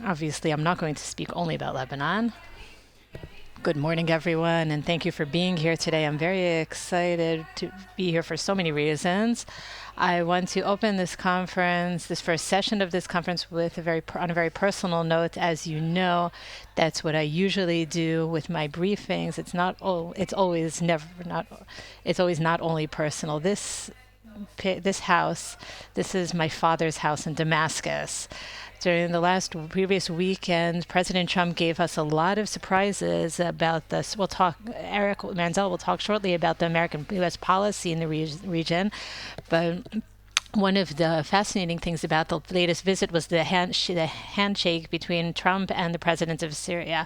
Obviously, I'm not going to speak only about Lebanon. Good morning, everyone, and thank you for being here today. I'm very excited to be here for so many reasons. I want to open this conference, this first session of this conference, with on a very personal note. As you know, that's what I usually do with my briefings. It's always never not. It's always not only personal. This house, this is my father's house in Damascus. During the last previous weekend, President Trump gave us a lot of surprises about this. Eric Manzel will talk shortly about the American U.S. policy in the region, but one of the fascinating things about the latest visit was the handshake between Trump and the president of Syria.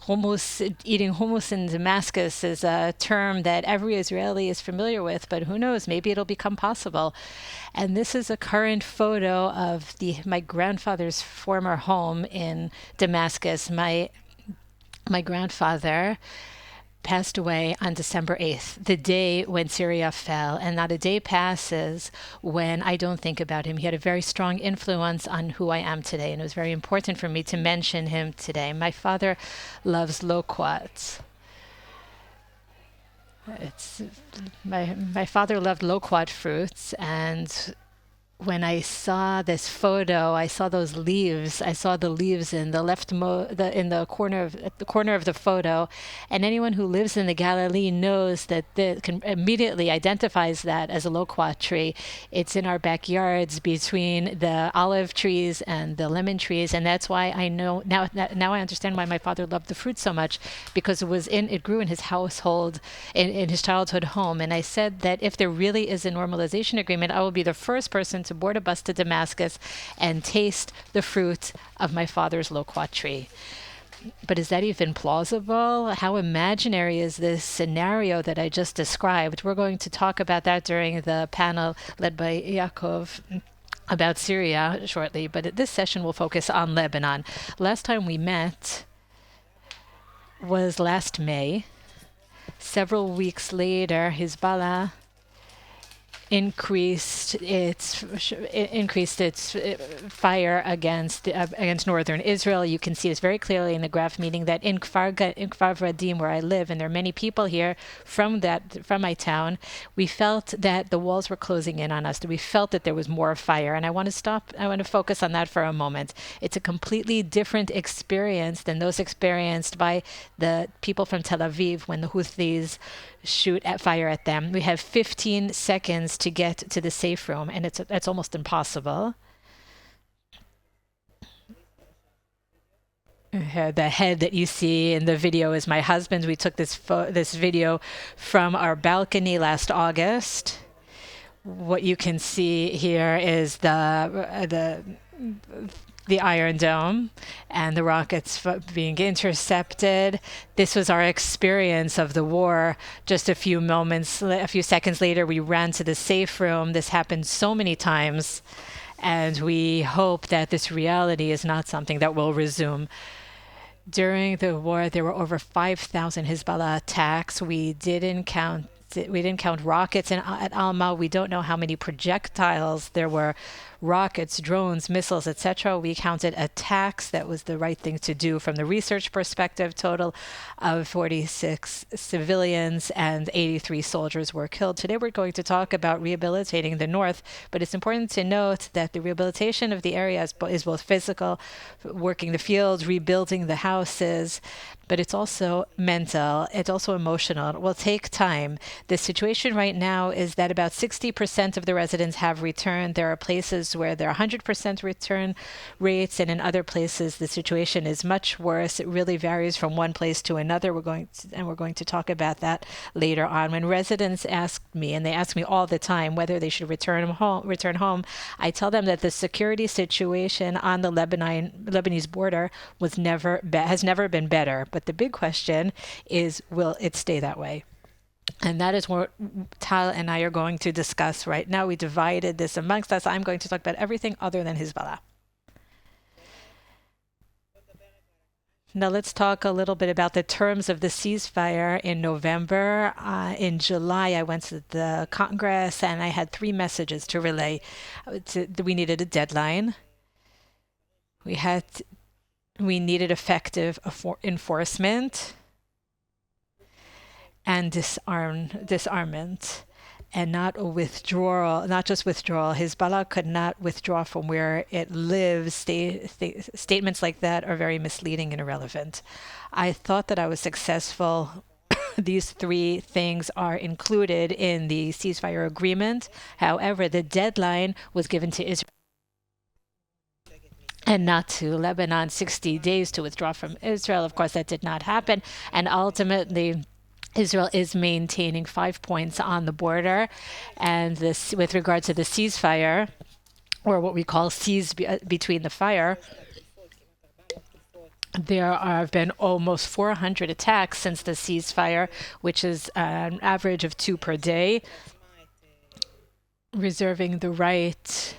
Eating hummus in Damascus is a term that every Israeli is familiar with, but who knows, maybe it'll become possible. And this is a current photo of my grandfather's former home in Damascus. My grandfather passed away on December 8th, the day when Syria fell, and not a day passes when I don't think about him. He had a very strong influence on who I am today, and it was very important for me to mention him today. My father loves loquats. It's my father loved loquat fruits, and when I saw this photo, I saw those leaves. I saw the leaves in in the corner of at the corner of the photo, and anyone who lives in the Galilee knows that can immediately identifies that as a loquat tree. It's in our backyards between the olive trees and the lemon trees, and that's why I know now I understand why my father loved the fruit so much, because it grew in his household in his childhood home. And I said that if there really is a normalization agreement, I will be the first person to board a bus to Damascus and taste the fruit of my father's loquat tree. But is that even plausible? How imaginary is this scenario that I just described? We're going to talk about that during the panel led by Yaakov about Syria shortly, but this session will focus on Lebanon. Last time we met was last May. Several weeks later, Hezbollah increased its fire against northern Israel. You can see this very clearly in the graph, meaning that in Kfar Vradim, where I live, and there are many people here from my town, we felt that the walls were closing in on us. That we felt that there was more fire, and I want to focus on that for a moment. It's a completely different experience than those experienced by the people from Tel Aviv when the Houthis shoot fire at them. We have 15 seconds to get to the safe room, and it's almost impossible. The head that you see in the video is my husband. We took this video from our balcony last August. What you can see here is the Iron Dome and the rockets being intercepted. This was our experience of the war. Just a few seconds later, we ran to the safe room. This happened so many times, and we hope that this reality is not something that will resume. During the war, there were over 5,000 Hezbollah attacks. We didn't count rockets at Alma. We don't know how many projectiles there were, rockets, drones, missiles, etc. We counted attacks. That was the right thing to do from the research perspective. Total of 46 civilians and 83 soldiers were killed. Today we're going to talk about rehabilitating the north, but it's important to note that the rehabilitation of the area is both physical, working the fields, rebuilding the houses, but it's also mental, it's also emotional. It will take time. The situation right now is that about 60% of the residents have returned. There are places where there are 100% return rates, and in other places the situation is much worse. It really varies from one place to another. We're going to talk about that later on. When residents ask me, and they ask me all the time whether they should return home, I tell them that the security situation on the Lebanese border has never been better. But the big question is, will it stay that way? And that is what Tal and I are going to discuss right now. We divided this amongst us. I'm going to talk about everything other than Hezbollah. Now let's talk a little bit about the terms of the ceasefire in November. In July, I went to the Congress and I had 3 messages to relay. We needed a deadline. We had We needed effective enforcement and disarmament, and not a withdrawal, not just withdrawal. Hezbollah could not withdraw from where it lives. Statements like that are very misleading and irrelevant. I thought that I was successful. These three things are included in the ceasefire agreement. However, the deadline was given to Israel and not to Lebanon, 60 days to withdraw from Israel. Of course, that did not happen. And ultimately, Israel is maintaining 5 points on the border. And this, with regard to the ceasefire, or what we call cease between the fire, there have been almost 400 attacks since the ceasefire, which is an average of 2 per day, reserving the right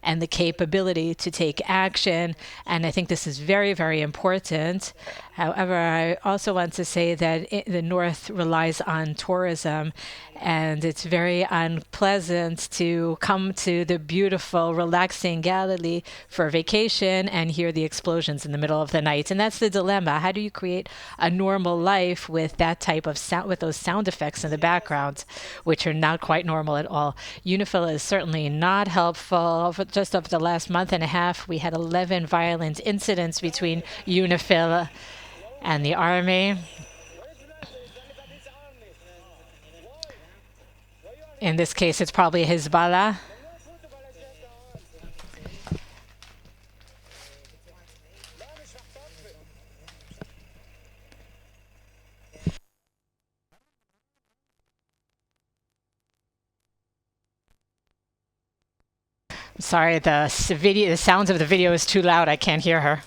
and the capability to take action. And I think this is very, very important. However, I also want to say that the North relies on tourism, and it's very unpleasant to come to the beautiful, relaxing Galilee for vacation and hear the explosions in the middle of the night. And that's the dilemma. How do you create a normal life with that type of sound, with those sound effects in the background, which are not quite normal at all? UNIFIL is certainly not helpful. Just over the last month and a half, we had 11 violent incidents between UNIFIL and the army. In this case, it's probably Hezbollah. I'm sorry, the sounds of the video is too loud. I can't hear her.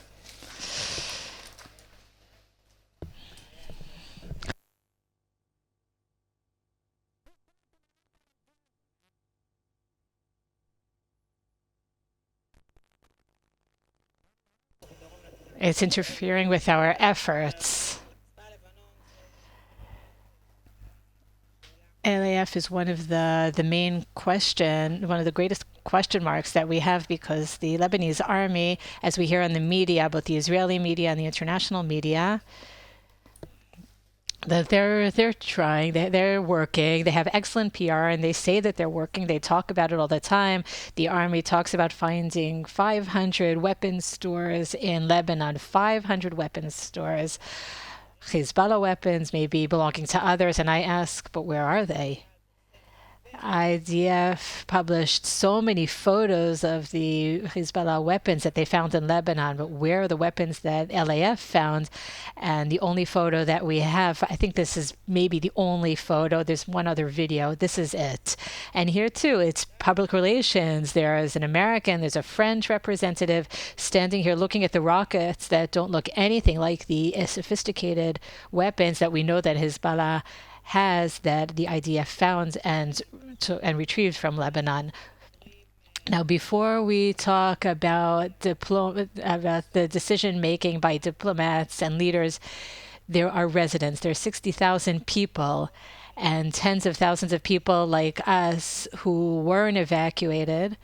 It's interfering with our efforts. LAF is one of the main one of the greatest question marks that we have, because the Lebanese army, as we hear on the media, both the Israeli media and the international media, that they're trying, they're working, they have excellent PR, and they say that they're working. They talk about it all the time. The army talks about finding 500 weapons stores in Lebanon, 500 weapons stores. Hezbollah weapons may be belonging to others, and I ask, but where are they? IDF published so many photos of the Hezbollah weapons that they found in Lebanon, but where are the weapons that LAF found? And the only photo that we have, I think this is maybe the only photo. There's one other video. This is it. And here too, it's public relations. There is an American, there's a French representative standing here looking at the rockets that don't look anything like the sophisticated weapons that we know that Hezbollah has, that the IDF found and retrieved from Lebanon. Now, before we talk about the decision making by diplomats and leaders, there are residents. There are 60,000 people and tens of thousands of people like us who weren't evacuated,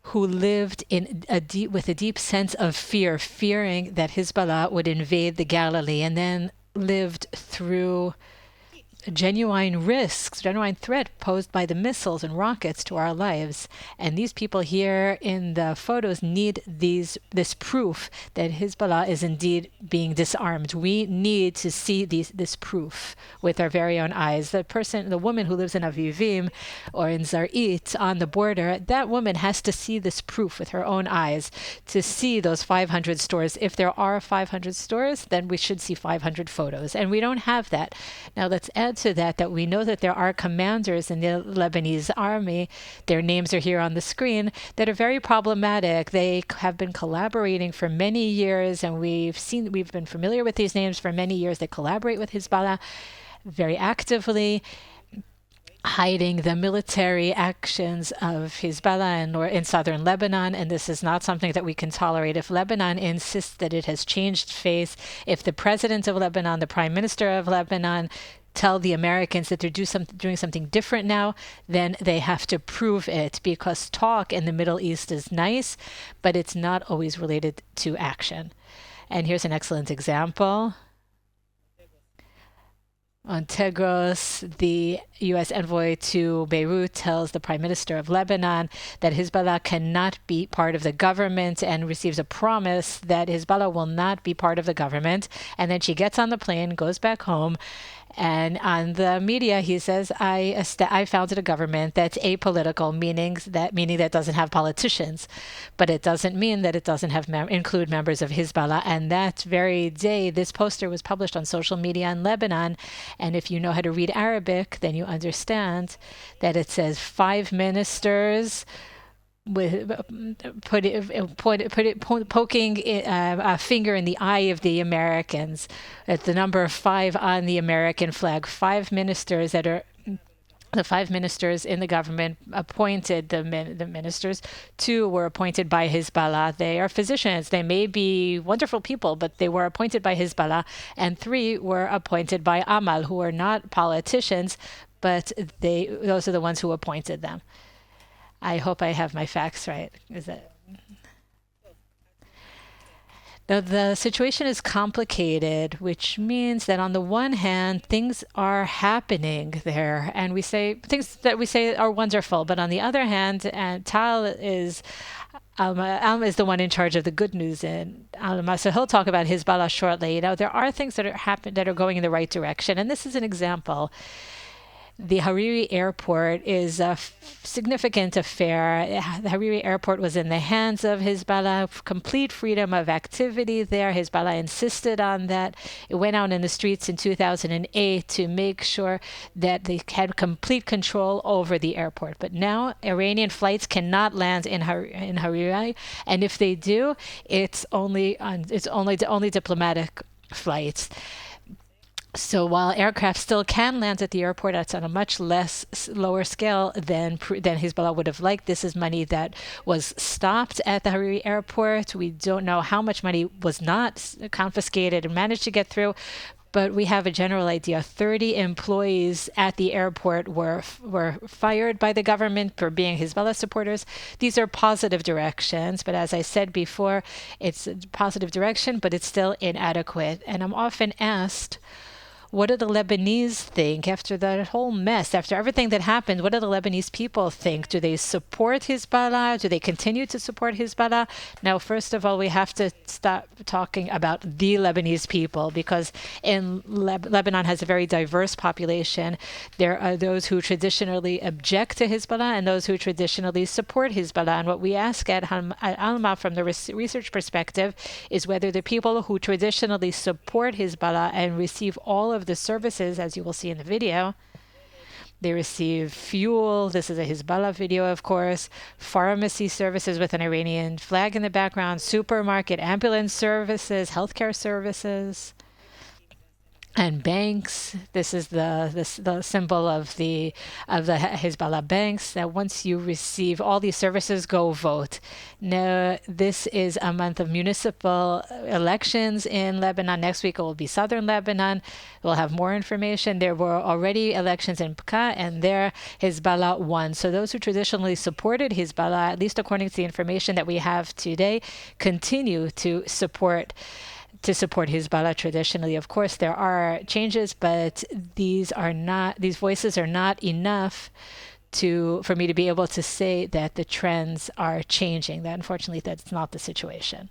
who lived with a deep sense of fear, fearing that Hezbollah would invade the Galilee, and then lived through genuine risks, genuine threat posed by the missiles and rockets to our lives. And these people here in the photos need this proof that Hezbollah is indeed being disarmed. We need to see this proof with our very own eyes. The woman who lives in Avivim or in Sarit on the border, that woman has to see this proof with her own eyes, to see those 500 stores. If there are 500 stores, then we should see 500 photos. And we don't have that. Now let's add to that we know that there are commanders in the Lebanese army, their names are here on the screen, that are very problematic. They have been collaborating for many years, and we've been familiar with these names for many years. They collaborate with Hezbollah very actively, hiding the military actions of Hezbollah in southern Lebanon, and this is not something that we can tolerate. If Lebanon insists that it has changed face, if the president of Lebanon, the prime minister of Lebanon, tell the Americans that they're doing something different now, then they have to prove it, because talk in the Middle East is nice, but it's not always related to action. And here's an excellent example. On Tegros, the U.S. envoy to Beirut tells the Prime Minister of Lebanon that Hezbollah cannot be part of the government, and receives a promise that Hezbollah will not be part of the government. And then she gets on the plane, goes back home, and on the media he says, I founded a government that's apolitical, meaning that doesn't have politicians, but it doesn't mean that it doesn't have include members of Hezbollah. And that very day, this poster was published on social media in Lebanon. And if you know how to read Arabic, then you understand that it says 5 ministers with poking a finger in the eye of the Americans. At the number 5 on the American flag, 5 ministers that are the 5 ministers in the government appointed, the ministers. 2 were appointed by Hezbollah. They are physicians. They may be wonderful people, but they were appointed by Hezbollah. And 3 were appointed by Amal, who are not politicians, but those are the ones who appointed them. I hope I have my facts right. Is that? Now, the situation is complicated, which means that on the one hand, things are happening there, and we say things that we say are wonderful. But on the other hand, and Alma is the one in charge of the good news in Alma, so he'll talk about Hezbollah shortly. There are things that are going in the right direction, and this is an example. The Hariri airport is a significant affair. The Hariri airport was in the hands of Hezbollah, complete freedom of activity there. Hezbollah insisted on that. It went out in the streets in 2008 to make sure that they had complete control over the airport. But now Iranian flights cannot land in Hariri, and if they do, it's only diplomatic flights. So while aircraft still can land at the airport, it's on a much lower scale than Hezbollah would have liked. This is money that was stopped at the Hariri airport. We don't know how much money was not confiscated and managed to get through, but we have a general idea. 30 employees at the airport were fired by the government for being Hezbollah supporters. These are positive directions, but as I said before, it's a positive direction, but it's still inadequate. And I'm often asked, what do the Lebanese think after that whole mess, after everything that happened? What do the Lebanese people think? Do they support Hezbollah? Do they continue to support Hezbollah? Now, first of all, we have to stop talking about the Lebanese people, because in Lebanon has a very diverse population. There are those who traditionally object to Hezbollah and those who traditionally support Hezbollah. And what we ask at Alma from the research perspective is whether the people who traditionally support Hezbollah and receive all of the services, as you will see in the video, they receive fuel. This is a Hezbollah video, of course. Pharmacy services with an Iranian flag in the background. Supermarket, ambulance services, healthcare services, and banks. This is the symbol of the Hezbollah banks. That once you receive all these services, go vote. Now, this is a month of municipal elections in Lebanon. Next week it will be southern Lebanon. We'll have more information. There were already elections in Bekaa, and there Hezbollah won. So those who traditionally supported Hezbollah, at least according to the information that we have today, continue to support Hezbollah traditionally. Of course, there are changes, but these voices are not enough for me to be able to say that the trends are changing. That, unfortunately, that's not the situation.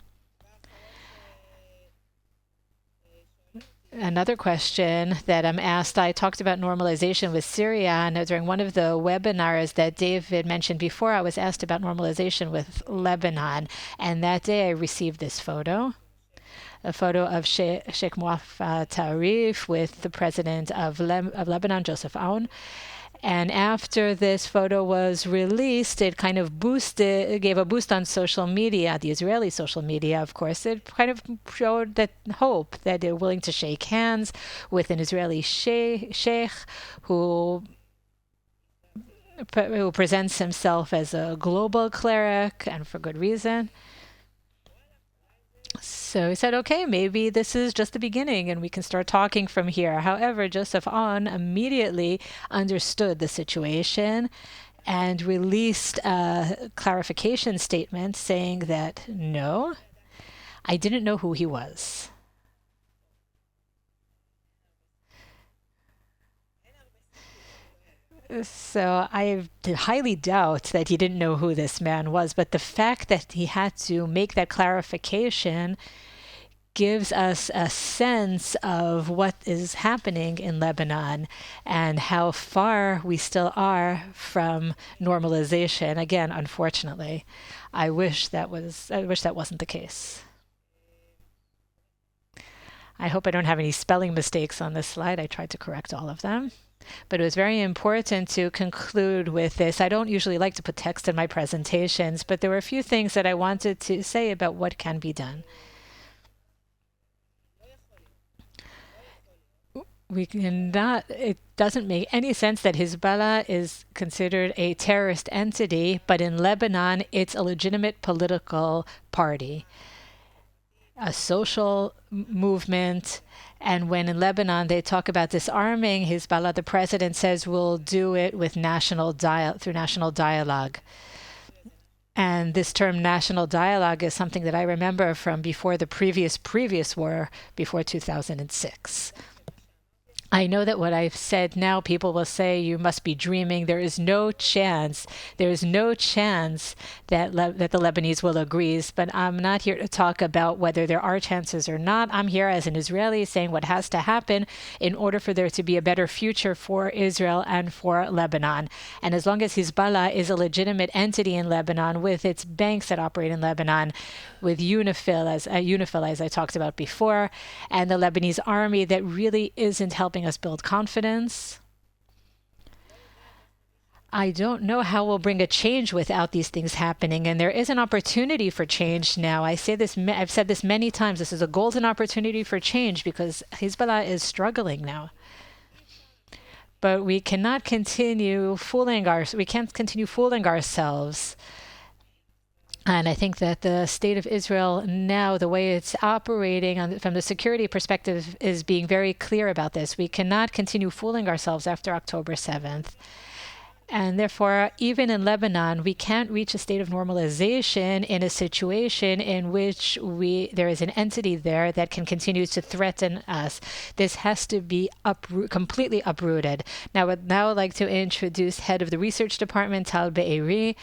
Another question that I'm asked, I talked about normalization with Syria, and during one of the webinars that David mentioned before, I was asked about normalization with Lebanon, and that day I received this photo. A photo of Sheikh Muafa Tarif with the president of Lebanon, Joseph Aoun. And after this photo was released, it kind of gave a boost on social media, the Israeli social media, of course. It kind of showed that hope that they're willing to shake hands with an Israeli sheikh who presents himself as a global cleric, and for good reason. So he said, okay, maybe this is just the beginning and we can start talking from here. However, Joseph On immediately understood the situation and released a clarification statement saying that no, I didn't know who he was. So I highly doubt that he didn't know who this man was, but the fact that he had to make that clarification gives us a sense of what is happening in Lebanon and how far we still are from normalization. Again, unfortunately, I wish that wasn't the case. I hope I don't have any spelling mistakes on this slide. I tried to correct all of them. But it was very important to conclude with this. I don't usually like to put text in my presentations, but there were a few things that I wanted to say about what can be done. We cannot, it doesn't make any sense that Hezbollah is considered a terrorist entity, but in Lebanon, it's a legitimate political party, a social movement. And when in Lebanon they talk about disarming Hezbollah, the president says we'll do it with through national dialogue. And this term national dialogue is something that I remember from before the previous war, before 2006. I know that what I've said now, people will say you must be dreaming. There is no chance. There is no chance that that the Lebanese will agree. But I'm not here to talk about whether there are chances or not. I'm here as an Israeli saying what has to happen in order for there to be a better future for Israel and for Lebanon. And as long as Hezbollah is a legitimate entity in Lebanon with its banks that operate in Lebanon, with UNIFIL as I talked about before, and the Lebanese army that really isn't helping us build confidence. I don't know how we'll bring a change without these things happening. And there is an opportunity for change now. I've said this many times. This is a golden opportunity for change because Hezbollah is struggling now. But we cannot continue we can't continue fooling ourselves. And I think that the state of Israel now, the way it's operating from the security perspective, is being very clear about this. We cannot continue fooling ourselves after October 7th. And therefore, even in Lebanon, we can't reach a state of normalization in a situation in which there is an entity there that can continue to threaten us. This has to be completely uprooted. Now, I would now like to introduce head of the research department, Tal Beeri.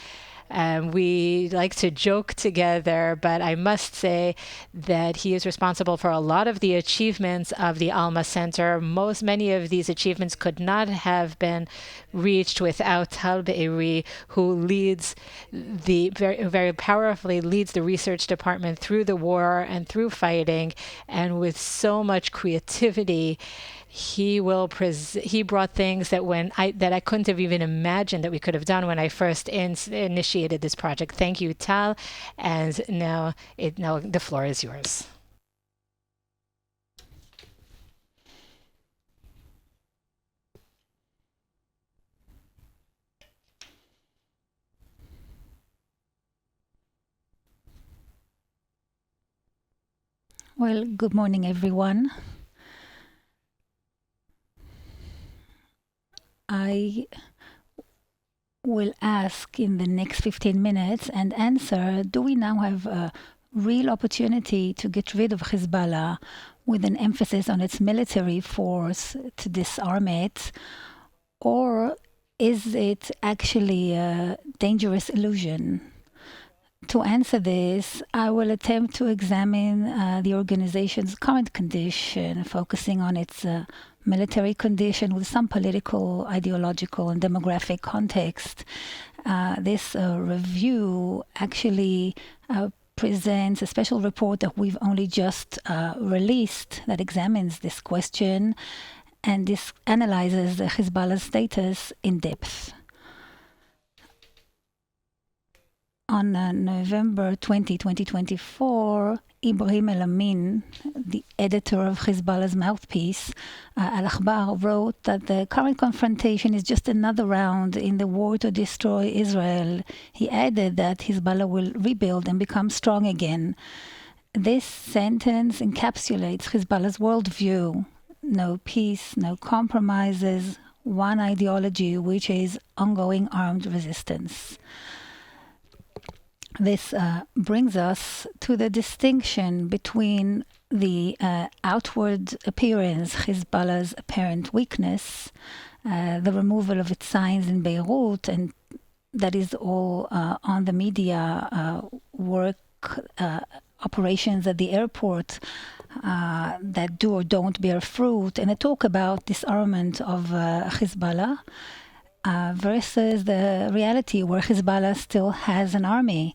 We like to joke together, but I must say that he is responsible for a lot of the achievements of the Alma Center. Many of these achievements could not have been reached without Tal Beeri, who leads very, very powerfully leads the research department through the war and through fighting, and with so much creativity. He brought things that I couldn't have even imagined that we could have done when I first initiated this project. Thank you, Tal. And now the floor is yours. Well, good morning, everyone. I will ask in the next 15 minutes and answer, do we now have a real opportunity to get rid of Hezbollah with an emphasis on its military force to disarm it, or is it actually a dangerous illusion? To answer this, I will attempt to examine the organization's current condition, focusing on its military condition with some political, ideological, and demographic context. This review actually presents a special report that we've only just released that examines this question, and this analyzes the Hezbollah's status in depth. On November 20, 2024, Ibrahim El-Amin, the editor of Hezbollah's mouthpiece, Al-Akhbar, wrote that the current confrontation is just another round in the war to destroy Israel. He added that Hezbollah will rebuild and become strong again. This sentence encapsulates Hezbollah's worldview. No peace, no compromises, one ideology, which is ongoing armed resistance. This brings us to the distinction between the outward appearance, Hezbollah's apparent weakness, the removal of its signs in Beirut, and that is all on the media work, operations at the airport that do or don't bear fruit, and a talk about disarmament of Hezbollah versus the reality where Hezbollah still has an army,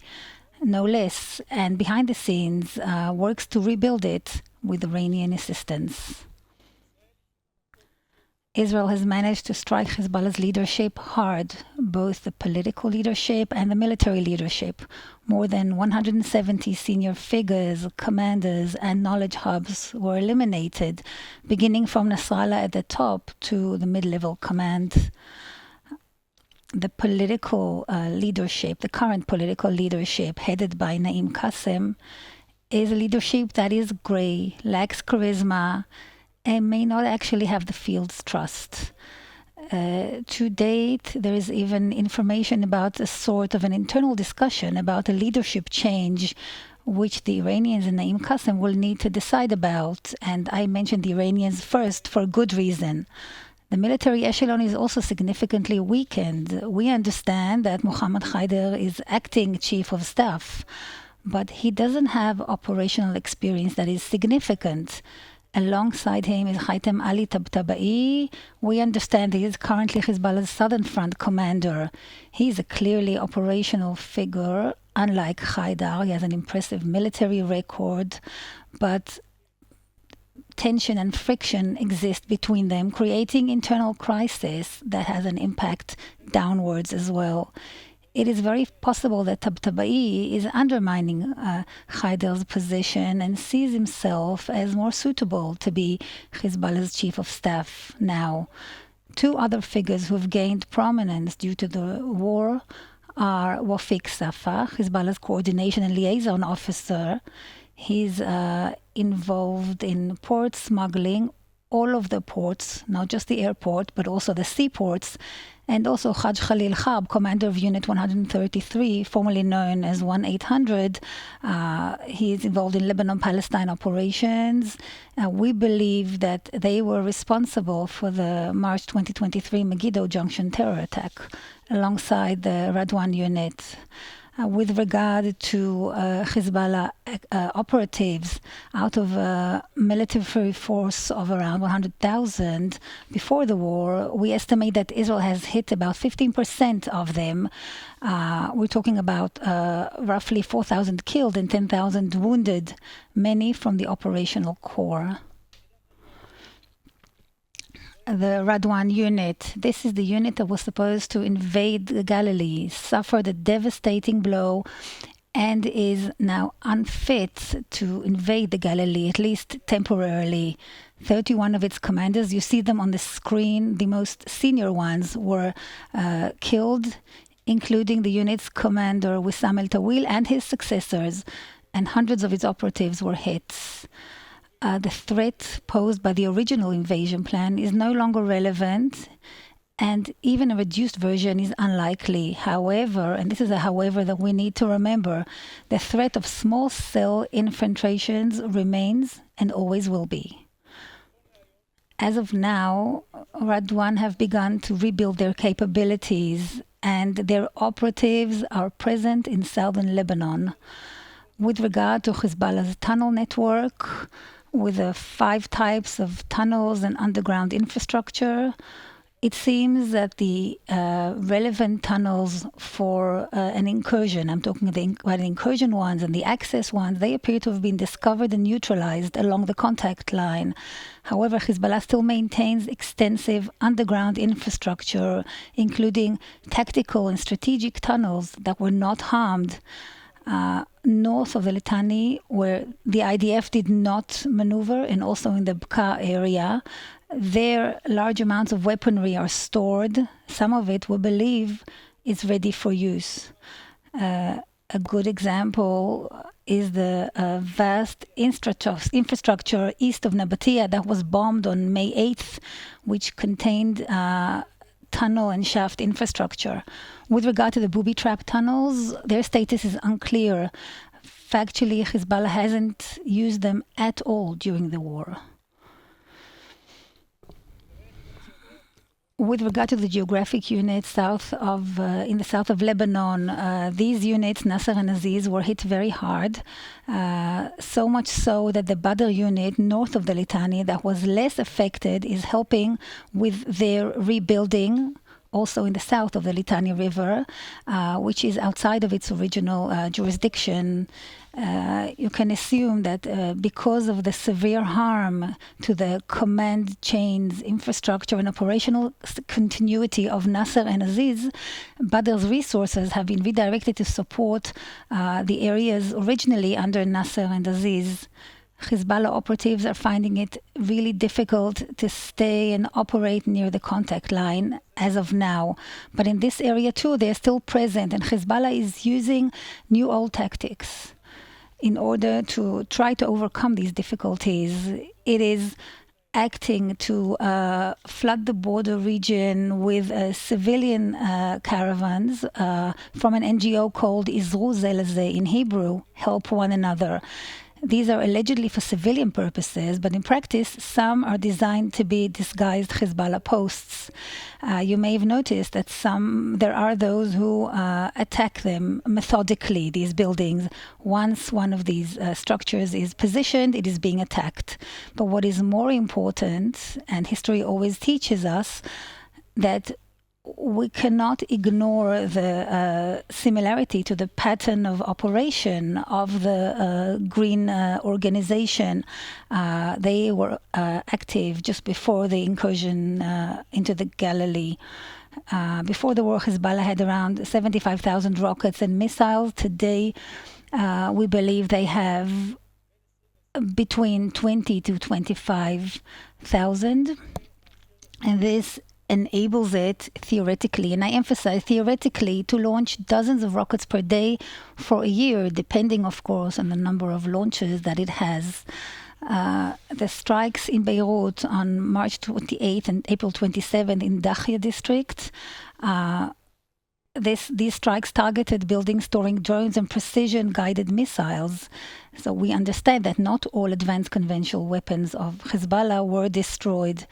no less, and behind the scenes works to rebuild it with Iranian assistance. Israel has managed to strike Hezbollah's leadership hard, both the political leadership and the military leadership. More than 170 senior figures, commanders, and knowledge hubs were eliminated, beginning from Nasrallah at the top to the mid-level command. The political leadership, the current political leadership, headed by Naim Qassem, is a leadership that is gray, lacks charisma, and may not actually have the field's trust. To date, there is even information about a sort of an internal discussion about a leadership change, which the Iranians and Naim Qassem will need to decide about. And I mentioned the Iranians first for good reason. The military echelon is also significantly weakened. We understand that Mohammad Haider is acting chief of staff, but he doesn't have operational experience that is significant. Alongside him is Haitem Ali Tabtabai. We understand he is currently Hezbollah's Southern Front commander. He is a clearly operational figure. Unlike Haidar, he has an impressive military record, but tension and friction exist between them, creating internal crisis that has an impact downwards as well. It is very possible that Tabtabai is undermining Haidar's position and sees himself as more suitable to be Hezbollah's chief of staff now. Two other figures who have gained prominence due to the war are Wafik Safa, Hezbollah's coordination and liaison officer. He's involved in port smuggling, all of the ports, not just the airport, but also the seaports, and also Haj Khalil Khab, commander of Unit 133, formerly known as 1-800. He is involved in Lebanon-Palestine operations. We believe that they were responsible for the March 2023 Megiddo Junction terror attack alongside the Radwan unit. With regard to Hezbollah operatives, out of a military force of around 100,000 before the war, we estimate that Israel has hit about 15% of them. We're talking about roughly 4,000 killed and 10,000 wounded, many from the operational core. The Radwan unit. This is the unit that was supposed to invade Galilee, suffered a devastating blow, and is now unfit to invade the Galilee, at least temporarily. 31 of its commanders, you see them on the screen, the most senior ones were killed, including the unit's commander Wissam El-Tawil and his successors, and hundreds of its operatives were hit. The threat posed by the original invasion plan is no longer relevant, and even a reduced version is unlikely. However, and this is a however that we need to remember, the threat of small cell infiltrations remains and always will be. As of now, Radwan have begun to rebuild their capabilities, and their operatives are present in southern Lebanon. With regard to Hezbollah's tunnel network, with the 5 types of tunnels and underground infrastructure, it seems that the relevant tunnels for an incursion, I'm talking about the incursion ones and the access ones, they appear to have been discovered and neutralized along the contact line. However, Hezbollah still maintains extensive underground infrastructure, including tactical and strategic tunnels that were not harmed north of the Litani, where the IDF did not maneuver, and also in the Bekaa area. There, large amounts of weaponry are stored. Some of it, we believe, is ready for use. A good example is the vast infrastructure east of Nabatea that was bombed on May 8th, which contained tunnel and shaft infrastructure. With regard to the booby trap tunnels, their status is unclear. Factually, Hezbollah hasn't used them at all during the war. With regard to the geographic units in the south of Lebanon, these units, Nasser and Aziz, were hit very hard. So much so that the Badr unit north of the Litani that was less affected is helping with their rebuilding, also in the south of the Litani River, which is outside of its original jurisdiction. You can assume that because of the severe harm to the command chains, infrastructure, and operational continuity of Nasser and Aziz, Badr's resources have been redirected to support the areas originally under Nasser and Aziz. Hezbollah operatives are finding it really difficult to stay and operate near the contact line as of now. But in this area too, they're still present, and Hezbollah is using new old tactics in order to try to overcome these difficulties. It is acting to flood the border region with civilian caravans from an NGO called Izru Zelazeh, in Hebrew, help one another. These are allegedly for civilian purposes, but in practice, some are designed to be disguised Hezbollah posts. You may have noticed that there are those who attack them methodically, these buildings. Once one of these structures is positioned, it is being attacked. But what is more important, and history always teaches us, that we cannot ignore the similarity to the pattern of operation of the Green organization. They were active just before the incursion into the Galilee. Before the war, Hezbollah had around 75,000 rockets and missiles. Today, we believe they have between 20 to 25,000. And this enables it theoretically, and I emphasize theoretically, to launch dozens of rockets per day for a year, depending, of course, on the number of launches that it has. The strikes in Beirut on March 28th and April 27th in Dahia district, these strikes targeted buildings storing drones and precision-guided missiles. So we understand that not all advanced conventional weapons of Hezbollah were destroyed.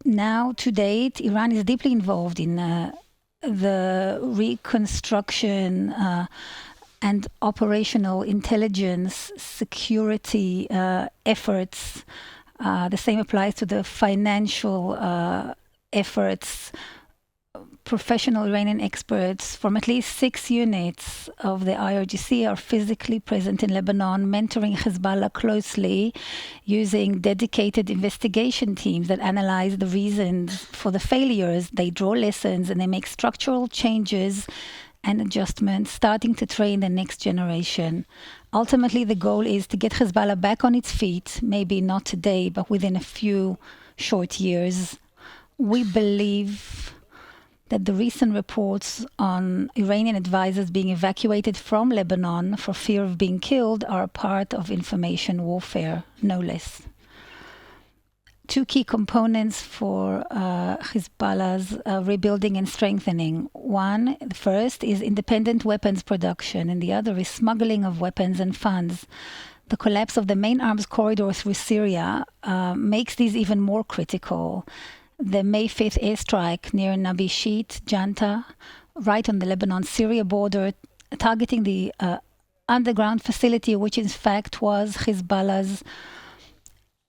Now, to date, Iran is deeply involved in the reconstruction and operational intelligence security efforts. The same applies to the financial efforts. Professional Iranian experts from at least 6 units of the IRGC are physically present in Lebanon, mentoring Hezbollah closely, using dedicated investigation teams that analyze the reasons for the failures. They draw lessons and they make structural changes and adjustments, starting to train the next generation. Ultimately, the goal is to get Hezbollah back on its feet, maybe not today, but within a few short years. We believe that the recent reports on Iranian advisors being evacuated from Lebanon for fear of being killed are part of information warfare, no less. 2 key components for Hezbollah's rebuilding and strengthening. One, the first, is independent weapons production, and the other is smuggling of weapons and funds. The collapse of the main arms corridor through Syria makes these even more critical. The May 5th airstrike near Nabi Shit, Janta, right on the Lebanon-Syria border, targeting the underground facility, which in fact was Hezbollah's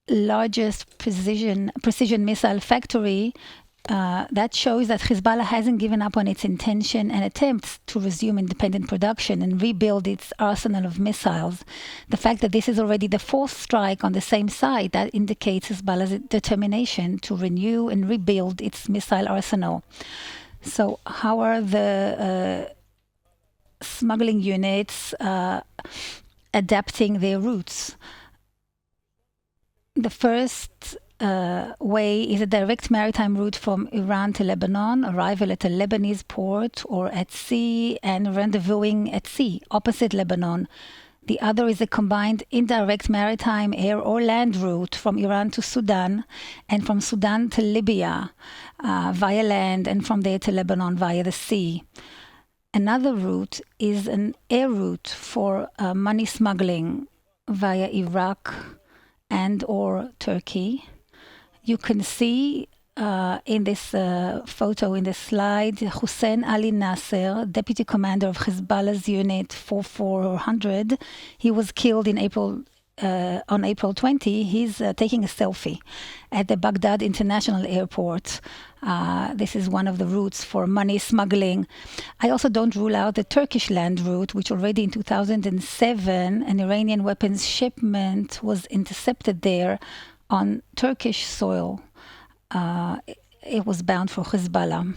largest precision missile factory. That shows that Hezbollah hasn't given up on its intention and attempts to resume independent production and rebuild its arsenal of missiles. The fact that this is already the 4th strike on the same site, that indicates Hezbollah's determination to renew and rebuild its missile arsenal. So how are the smuggling units adapting their routes? The first way is a direct maritime route from Iran to Lebanon, arrival at a Lebanese port or at sea, and rendezvousing at sea, opposite Lebanon. The other is a combined indirect maritime, air or land route from Iran to Sudan, and from Sudan to Libya via land, and from there to Lebanon via the sea. Another route is an air route for money smuggling via Iraq and or Turkey. You can see in this photo, in this slide, Hussein Ali Nasser, deputy commander of Hezbollah's unit 4400. He was killed in on April 20. He's taking a selfie at the Baghdad International Airport. This is one of the routes for money smuggling. I also don't rule out the Turkish land route, which already in 2007, an Iranian weapons shipment was intercepted there on Turkish soil. It was bound for Hezbollah.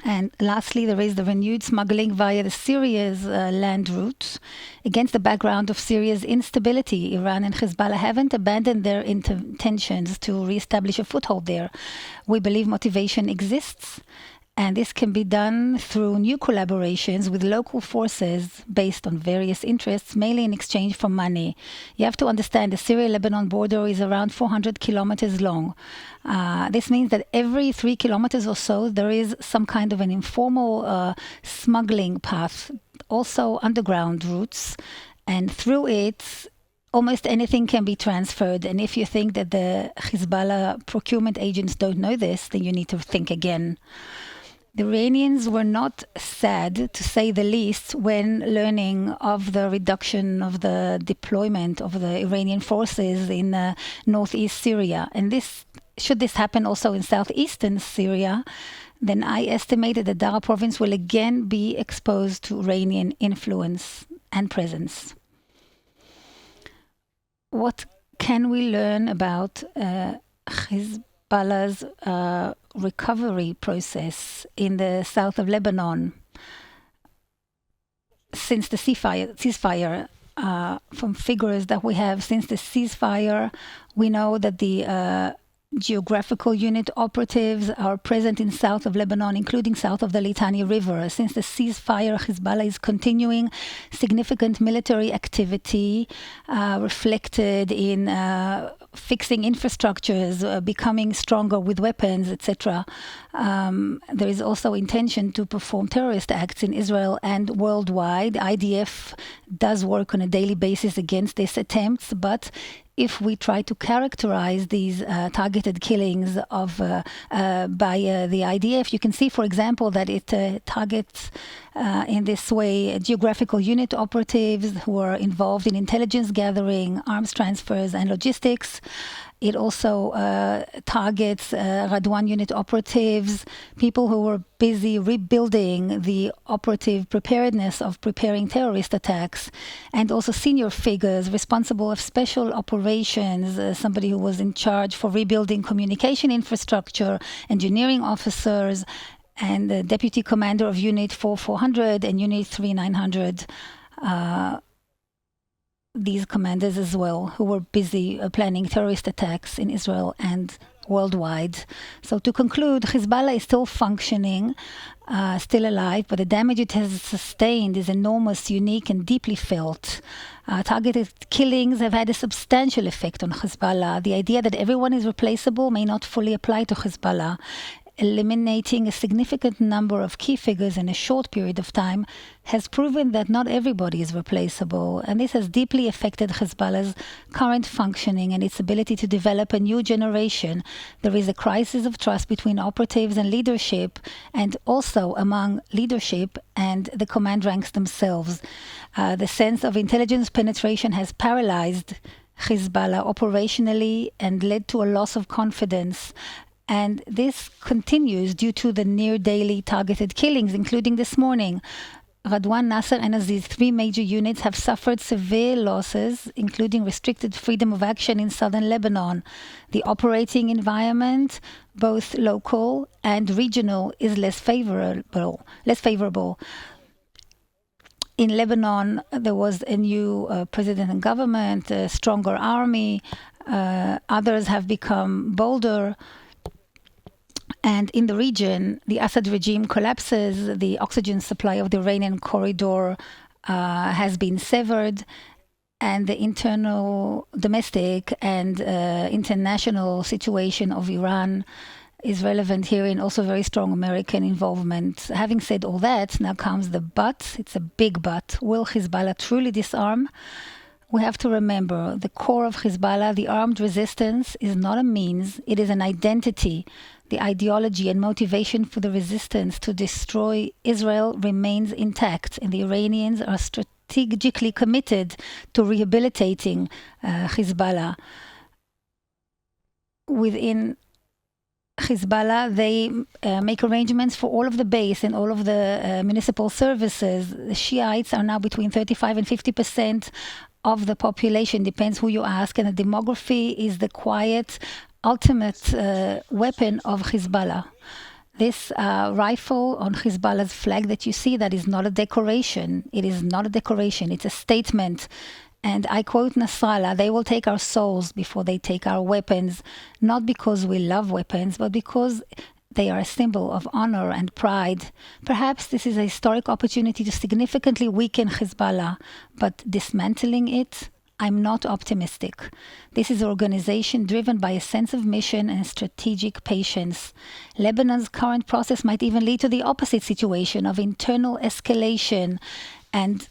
And lastly, there is the renewed smuggling via the Syria's land route. Against the background of Syria's instability, Iran and Hezbollah haven't abandoned their intentions to reestablish a foothold there. We believe motivation exists, and this can be done through new collaborations with local forces based on various interests, mainly in exchange for money. You have to understand the Syria-Lebanon border is around 400 kilometers long. This means that every 3 kilometers or so, there is some kind of an informal smuggling path, also underground routes, and through it, almost anything can be transferred. And if you think that the Hezbollah procurement agents don't know this, then you need to think again. The Iranians were not sad, to say the least, when learning of the reduction of the deployment of the Iranian forces in northeast Syria. And should this happen also in southeastern Syria, then I estimated that Dvorah province will again be exposed to Iranian influence and presence. What can we learn about Hezbollah's recovery process in the south of Lebanon since the ceasefire? From figures that we have since the ceasefire, we know that the geographical unit operatives are present in south of Lebanon, including south of the Litani River. Since the ceasefire, Hezbollah is continuing significant military activity reflected in fixing infrastructures, becoming stronger with weapons, etc. There is also intention to perform terrorist acts in Israel and worldwide. IDF does work on a daily basis against these attempts, but if we try to characterize these targeted killings by the IDF, you can see, for example, that it targets in this way geographical unit operatives who are involved in intelligence gathering, arms transfers, and logistics. It also targets Radwan unit operatives, people who were busy rebuilding the operative preparedness of preparing terrorist attacks, and also senior figures responsible of special operations, somebody who was in charge for rebuilding communication infrastructure, engineering officers, and the deputy commander of Unit 4400 and Unit 3900. These commanders as well, who were busy planning terrorist attacks in Israel and worldwide. So to conclude, Hezbollah is still functioning, still alive, but the damage it has sustained is enormous, unique, and deeply felt. Targeted killings have had a substantial effect on Hezbollah. The idea that everyone is replaceable may not fully apply to Hezbollah. Eliminating a significant number of key figures in a short period of time has proven that not everybody is replaceable, and this has deeply affected Hezbollah's current functioning and its ability to develop a new generation. There is a crisis of trust between operatives and leadership, and also among leadership and the command ranks themselves. The sense of intelligence penetration has paralyzed Hezbollah operationally and led to a loss of confidence. And this continues due to the near-daily targeted killings, including this morning. Radwan, Nasser, and Aziz, 3 major units, have suffered severe losses, including restricted freedom of action in southern Lebanon. The operating environment, both local and regional, is less favorable. In Lebanon, there was a new president and government, a stronger army, Others have become bolder. And in the region, the Assad regime collapses. The oxygen supply of the Iranian corridor has been severed. And the internal, domestic, and international situation of Iran is relevant here, and also very strong American involvement. Having said all that, now comes the but. It's a big but. Will Hezbollah truly disarm? We have to remember the core of Hezbollah, the armed resistance, is not a means, it is an identity. The ideology and motivation for the resistance to destroy Israel remains intact, and the Iranians are strategically committed to rehabilitating Hezbollah. Within Hezbollah, they make arrangements for all of the base and all of the municipal services. The Shiites are now between 35 and 50% of the population, depends who you ask, and the demography is the quiet, ultimate weapon of Hezbollah. This rifle on Hezbollah's flag that you see, that is not a decoration. It is not a decoration. It's a statement. And I quote Nasrallah, they will take our souls before they take our weapons, not because we love weapons, but because they are a symbol of honor and pride. Perhaps this is a historic opportunity to significantly weaken Hezbollah, but dismantling it, I'm not optimistic. This is an organization driven by a sense of mission and strategic patience. Lebanon's current process might even lead to the opposite situation of internal escalation, and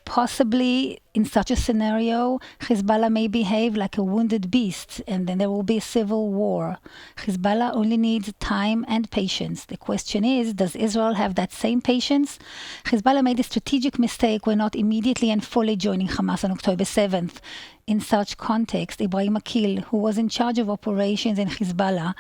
possibly in such a scenario, Hezbollah may behave like a wounded beast, and then there will be a civil war. Hezbollah only needs time and patience. The question is, does Israel have that same patience? Hezbollah made a strategic mistake when not immediately and fully joining Hamas on October 7th. In such context, Ibrahim Akil, who was in charge of operations in Hezbollah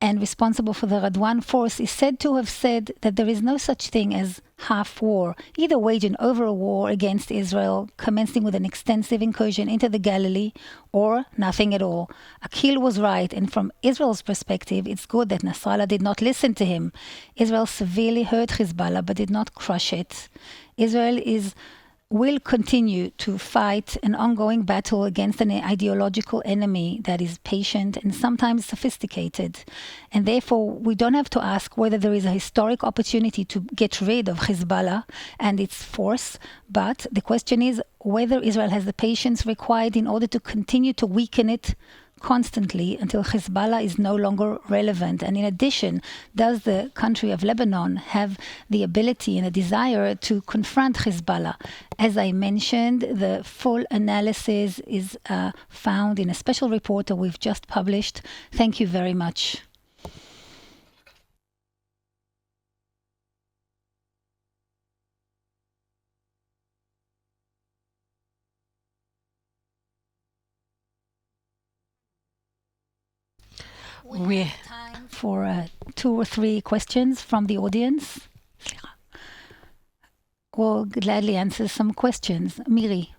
and responsible for the Radwan force, is said to have said that there is no such thing as half war. Either wage an overall war against Israel, commencing with an extensive incursion into the Galilee, or nothing at all. Akil was right, and from Israel's perspective, it's good that Nasrallah did not listen to him. Israel severely hurt Hezbollah, but did not crush it. Israel will continue to fight an ongoing battle against an ideological enemy that is patient and sometimes sophisticated. And therefore, we don't have to ask whether there is a historic opportunity to get rid of Hezbollah and its force, but the question is whether Israel has the patience required in order to continue to weaken it constantly until Hezbollah is no longer relevant. And in addition, does the country of Lebanon have the ability and a desire to confront Hezbollah? As I mentioned, the full analysis is found in a special report that we've just published. Thank you very much. We have time for 2 or 3 questions from the audience. We'll gladly answer some questions. Miri.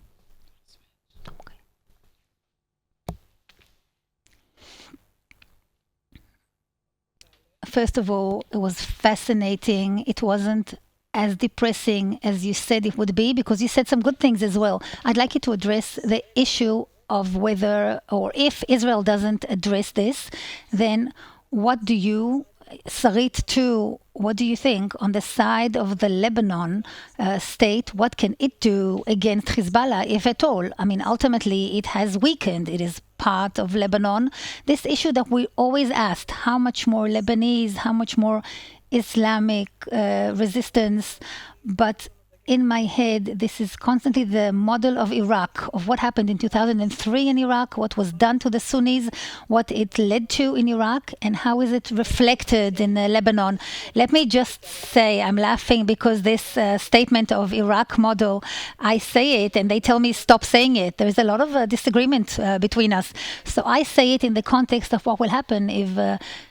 First of all, it was fascinating. It wasn't as depressing as you said it would be, because you said some good things as well. I'd like you to address the issue of whether, or if Israel doesn't address this, then what do you, Sarit too, what do you think on the side of the Lebanon state? What can it do against Hezbollah, if at all? I mean, ultimately, it has weakened. It is part of Lebanon. This issue that we always asked, how much more Lebanese, how much more Islamic resistance, but in my head, this is constantly the model of Iraq, of what happened in 2003 in Iraq, what was done to the Sunnis, what it led to in Iraq, and how is it reflected in Lebanon. Let me just say, I'm laughing because this statement of Iraq model, I say it and they tell me stop saying it. There is a lot of disagreement between us. So I say it in the context of what will happen if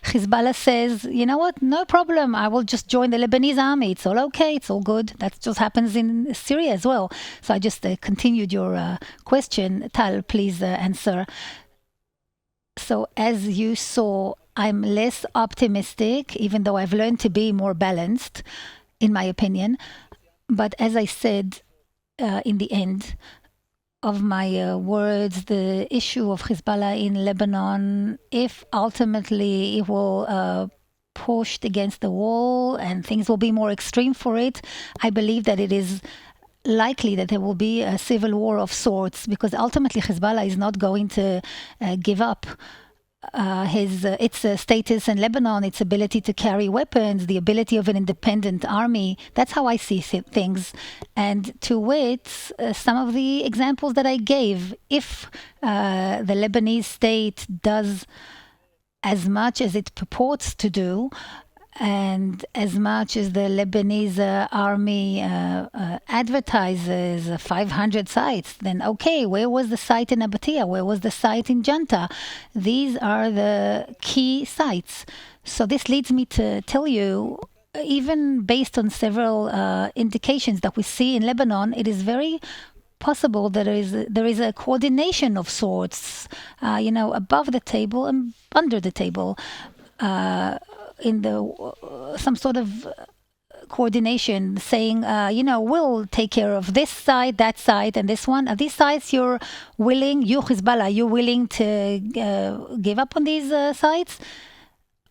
Hezbollah says, you know what, no problem, I will just join the Lebanese army. It's all okay, it's all good. That just happens in Syria as well. So I just continued your question. Tal, please answer. So as you saw, I'm less optimistic, even though I've learned to be more balanced, in my opinion. But as I said, in the end, of my words, the issue of Hezbollah in Lebanon, if ultimately it will pushed against the wall and things will be more extreme for it, I believe that it is likely that there will be a civil war of sorts, because ultimately Hezbollah is not going to give up its status in Lebanon, its ability to carry weapons, the ability of an independent army. That's how I see things. And to wit, some of the examples that I gave, if the Lebanese state does as much as it purports to do, and as much as the Lebanese army advertises 500 sites, then okay, where was the site in Abatia? Where was the site in Janta? These are the key sites. So this leads me to tell you, even based on several indications that we see in Lebanon, it is very possible that there is a coordination of sorts, above the table and under the table. In some sort of coordination, saying, we'll take care of this side, that side, and this one. Are these sides you Hezbollah, you're willing to give up on these sites?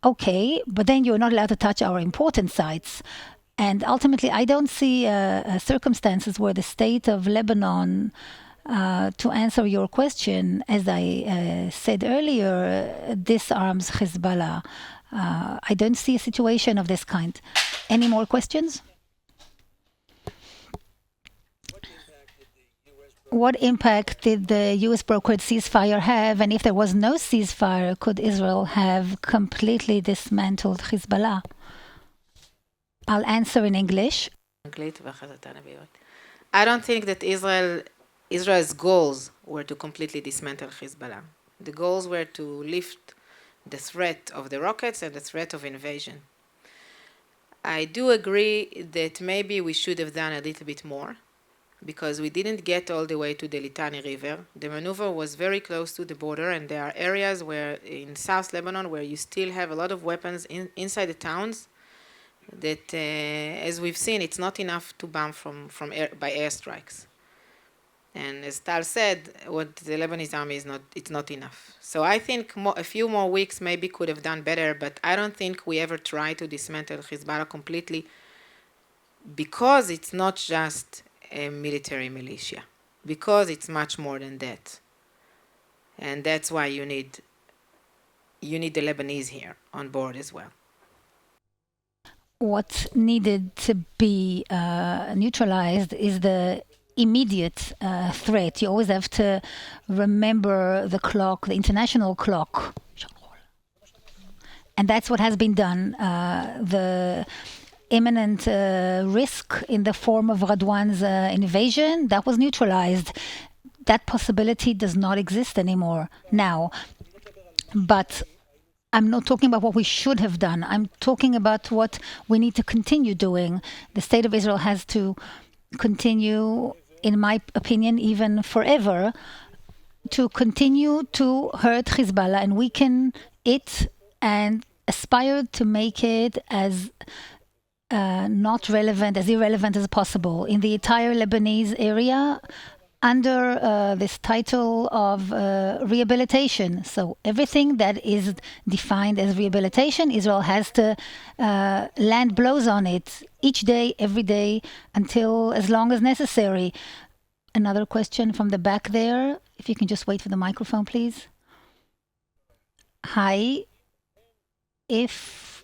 Okay, but then you're not allowed to touch our important sites. And ultimately, I don't see circumstances where the state of Lebanon, to answer your question, as I said earlier, disarms Hezbollah. I don't see a situation of this kind. Any more questions? What impact did the U.S. brokered ceasefire have? And if there was no ceasefire, could Israel have completely dismantled Hezbollah? I'll answer in English. I don't think that Israel's goals were to completely dismantle Hezbollah. The goals were to lift the threat of the rockets and the threat of invasion. I do agree that maybe we should have done a little bit more, because we didn't get all the way to the Litani River. The maneuver was very close to the border, and there are areas where in South Lebanon where you still have a lot of weapons inside the towns that, as we've seen, it's not enough to bomb by airstrikes. And as Tal said, what the Lebanese army it's not enough. So I think a few more weeks maybe could have done better, but I don't think we ever tried to dismantle Hezbollah completely, because it's not just a military militia, because it's much more than that. And that's why you need the Lebanese here on board as well. What needed to be neutralized is the immediate threat. You always have to remember the clock, the international clock. And that's what has been done. The imminent risk in the form of Radwan's invasion, that was neutralized. That possibility does not exist anymore now. But I'm not talking about what we should have done. I'm talking about what we need to continue doing. The state of Israel has to continue, in my opinion, even forever, to continue to hurt Hezbollah and weaken it, and aspire to make it as not relevant, as irrelevant as possible in the entire Lebanese area, under this title of rehabilitation. So everything that is defined as rehabilitation, Israel has to land blows on it each day, every day, until as long as necessary. Another question from the back there. If you can just wait for the microphone, please. Hi. If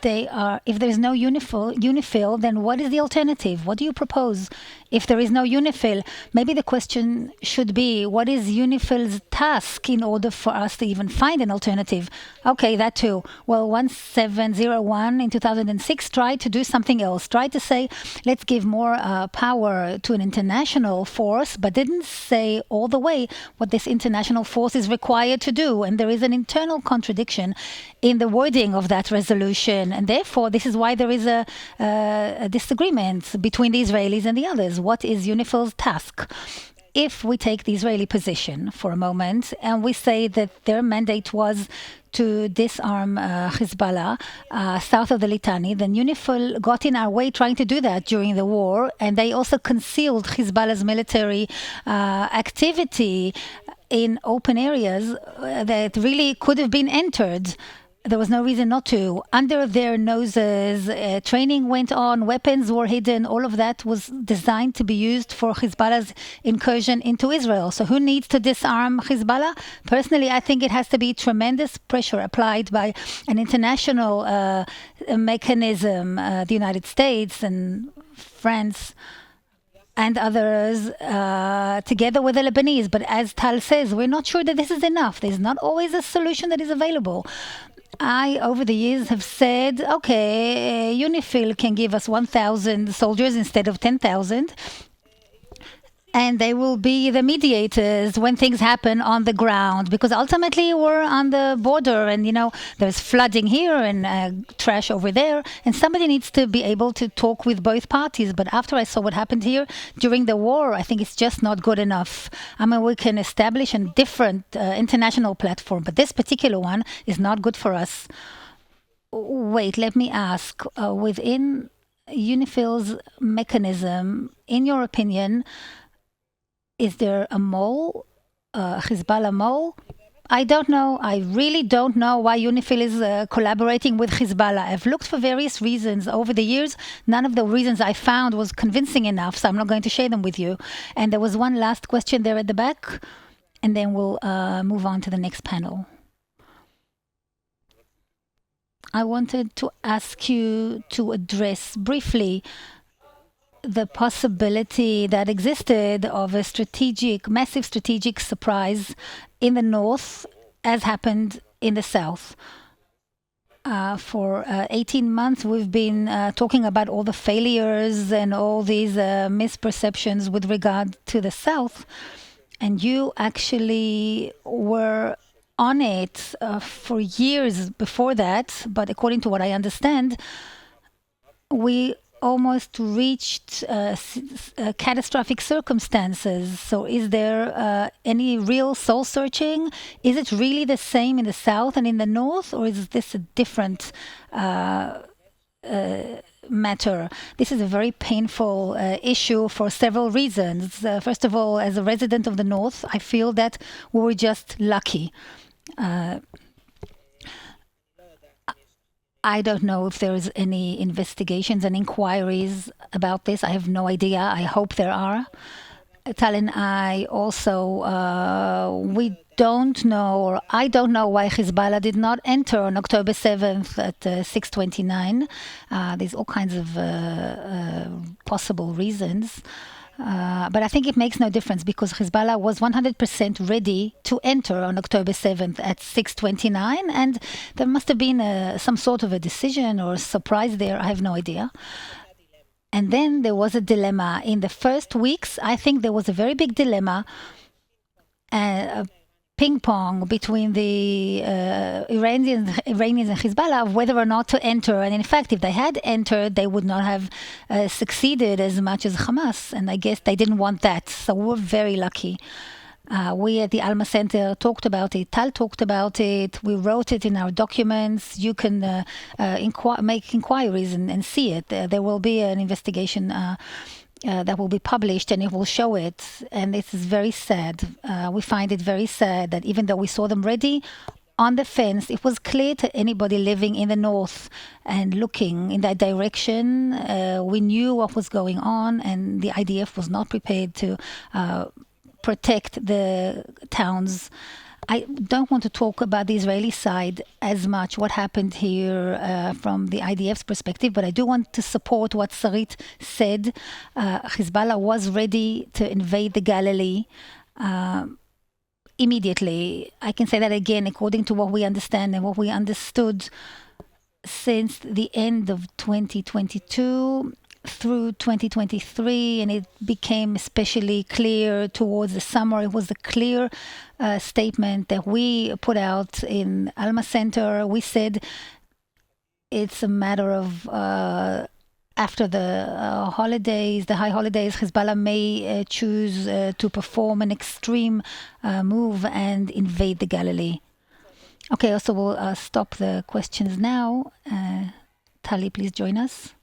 there's no UNIFIL, then what is the alternative? What do you propose if there is no UNIFIL? Maybe the question should be, what is UNIFIL's task in order for us to even find an alternative? Okay, that too. Well, 1701 in 2006 tried to do something else, tried to say, let's give more power to an international force, but didn't say all the way what this international force is required to do. And there is an internal contradiction in the wording of that resolution. And therefore, this is why there is a disagreement between the Israelis and the others. What is UNIFIL's task? if we take the Israeli position for a moment and we say that their mandate was to disarm Hezbollah south of the Litani, then UNIFIL got in our way trying to do that during the war, and they also concealed Hezbollah's military activity in open areas that really could have been entered. There was no reason not to. Under their noses, training went on, weapons were hidden. All of that was designed to be used for Hezbollah's incursion into Israel. So who needs to disarm Hezbollah? Personally, I think it has to be tremendous pressure applied by an international mechanism, the United States and France and others, together with the Lebanese. But as Tal says, we're not sure that this is enough. There's not always a solution that is available. I, over the years, have said, okay, UNIFIL can give us 1,000 soldiers instead of 10,000. And they will be the mediators when things happen on the ground, because ultimately we're on the border and, there's flooding here and trash over there. And somebody needs to be able to talk with both parties. But after I saw what happened here during the war, I think it's just not good enough. I mean, we can establish a different international platform, but this particular one is not good for us. Wait, let me ask, within UNIFIL's mechanism, in your opinion, is there a mole, Hezbollah mole? I don't know. I really don't know why UNIFIL is collaborating with Hezbollah. I've looked for various reasons over the years. None of the reasons I found was convincing enough, so I'm not going to share them with you. And there was one last question there at the back, and then we'll move on to the next panel. I wanted to ask you to address briefly the possibility that existed of a massive strategic surprise in the north, as happened in the south. For 18 months, we've been talking about all the failures and all these misperceptions with regard to the south. And you actually were on it for years before that. But according to what I understand, we almost reached catastrophic circumstances. So is there any real soul searching? Is it really the same in the south and in the north, or is this a different matter? This is a very painful issue for several reasons. First of all, as a resident of the north, I feel that we were just lucky. I don't know if there's any investigations and inquiries about this. I have no idea. I hope there are. Tal and I also, we don't know, or I don't know why Hezbollah did not enter on October 7th at 6:29. There's all kinds of possible reasons. But I think it makes no difference, because Hezbollah was 100% ready to enter on October 7th at 6:29, and there must have been some sort of a decision or a surprise there. I have no idea. And then there was a dilemma. In the first weeks, I think there was a very big dilemma, a ping-pong between the Iranians and Hezbollah of whether or not to enter. And in fact, if they had entered, they would not have succeeded as much as Hamas. And I guess they didn't want that. So we're very lucky. We at the Alma Center talked about it. Tal talked about it. We wrote it in our documents. You can make inquiries and see it. There will be an investigation that will be published, and it will show it. And this is very sad. We find it very sad that even though we saw them ready on the fence, it was clear to anybody living in the north and looking in that direction. We knew what was going on, and the IDF was not prepared to protect the towns. I don't want to talk about the Israeli side as much, what happened here from the IDF's perspective, but I do want to support what Sarit said. Hezbollah was ready to invade the Galilee immediately. I can say that again, according to what we understand and what we understood since the end of 2022 through 2023, and it became especially clear towards the summer. It was a clear statement that we put out in Alma Center. We said it's a matter of after the holidays, the high holidays, Hezbollah may choose to perform an extreme move and invade the Galilee. Okay, also we'll stop the questions now. Tali, please join us.